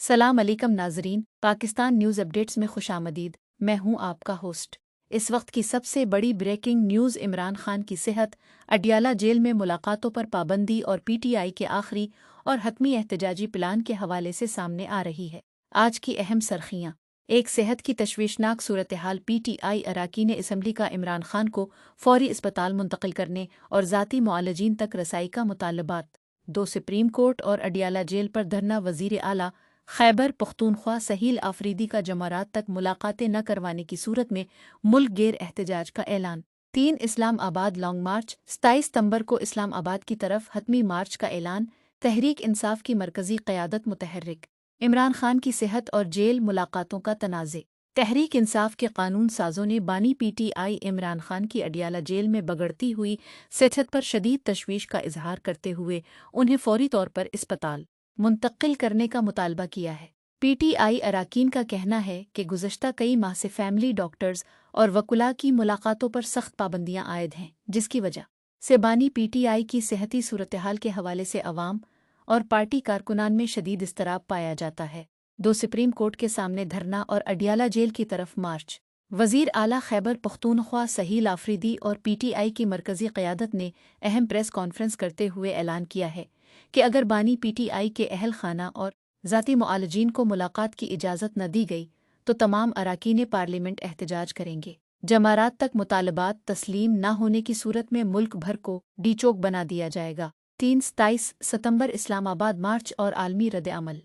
सलाम अलैकुम नाजरीन, पाकिस्तान न्यूज़ अपडेट्स में खुशामदीद। मैं हूं आपका होस्ट। इस वक्त की सबसे बड़ी ब्रेकिंग न्यूज़ इमरान खान की सेहत, अडियाला जेल में मुलाकातों पर पाबंदी और पीटीआई के आखिरी और हतमी एहतजाजी प्लान के हवाले से सामने आ रही है। आज की अहम सरखियाँ। एक सेहत की तशवीशनाक सूरत हाल। पीटीआई अरकान असम्बली का इमरान खान को फौरी अस्पताल मुंतकिल करने और ज़ाती मुआलजीन तक रसाई का मुतालबात। 2 सुप्रीम कोर्ट और अडियाला जेल पर धरना। वज़ीर आला खैबर पख्तूनख्वा सहील आफरीदी का जमारात तक मुलाकातें न करवाने की सूरत में मुल्क गेर एहतजाज का ऐलान। 3 इस्लामाबाद लॉन्ग मार्च। 27 सितंबर को इस्लामाबाद की तरफ हतमी मार्च का ऐलान। तहरीक इंसाफ की मरकजी क़यादत मुतहर्रिक। इमरान खान की सेहत और जेल मुलाकातों का तनाज़े। तहरीक इंसाफ के कानून साजों ने बानी पीटीआई इमरान खान की अडियाला जेल में बगड़ती हुई सेहत पर शदीद तशवीश का इजहार करते हुए उन्हें फौरी तौर पर अस्पताल मुंतकिल करने का मुतालबा किया है। पीटीआई अरकान का कहना है कि गुज़श्ता कई माह से फैमिली डॉक्टर्स और वकुला की मुलाकातों पर सख्त पाबंदियां आयद हैं, जिसकी वजह से बानी पीटीआई की सेहती सूरत-हाल के हवाले से अवाम और पार्टी कारकुनान में शदीद इस्तराब पाया जाता है। 2 सुप्रीम कोर्ट के सामने धरना और अडियाला जेल की तरफ मार्च। वज़ीर आला खैबर पख्तूनख्वा सहील आफरीदी और पीटीआई की मरकजी क़यादत ने अहम प्रेस कॉन्फ्रेंस करते हुए ऐलान किया है कि अगर बानी पीटीआई के अहल खाना और ज़ाती मुआलजीन को मुलाकात की इजाज़त न दी गई तो तमाम अरकान पार्लियामेंट एहतजाज करेंगे। जमारात तक मुतालबात तस्लीम न होने की सूरत में मुल्क भर को डीचोक बना दिया जाएगा। 27 सितंबर इस्लामाबाद मार्च और आलमी रद्द-ए-अमल।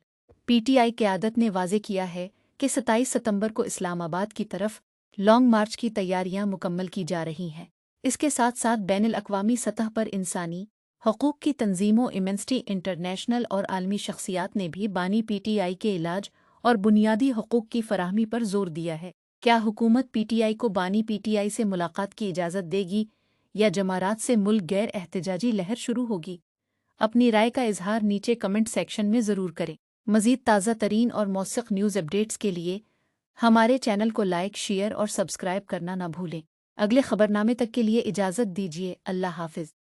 पीटीआई क़यादत ने वाज़े किया है कि 27 सितंबर को इस्लामाबाद की तरफ लॉन्ग मार्च की तैयारियां मुकम्मल की जा रही हैं। इसके साथ साथ बैनुल-अक़वामी सतह पर इंसानी हकूक़ की तंजीमों, एमनेस्टी इंटरनेशनल और आलमी शख्सियात ने भी बानी पीटीआई के इलाज और बुनियादी हकूक़ की फराहमी पर जोर दिया है। क्या हुकूमत पीटीआई को बानी पीटीआई से मुलाकात की इजाज़त देगी या जमारात से मुल्क गैर एहतजाजी लहर शुरू होगी? अपनी राय का इजहार नीचे कमेंट सेक्शन में ज़रूर करें। मज़ीद ताज़ा तरीन और मौसक़ न्यूज़ अपडेट्स के लिए हमारे चैनल को लाइक, शेयर और सब्सक्राइब करना न भूलें। अगले खबरनामे तक के लिए इजाज़त दीजिए। अल्लाह हाफ़िज़।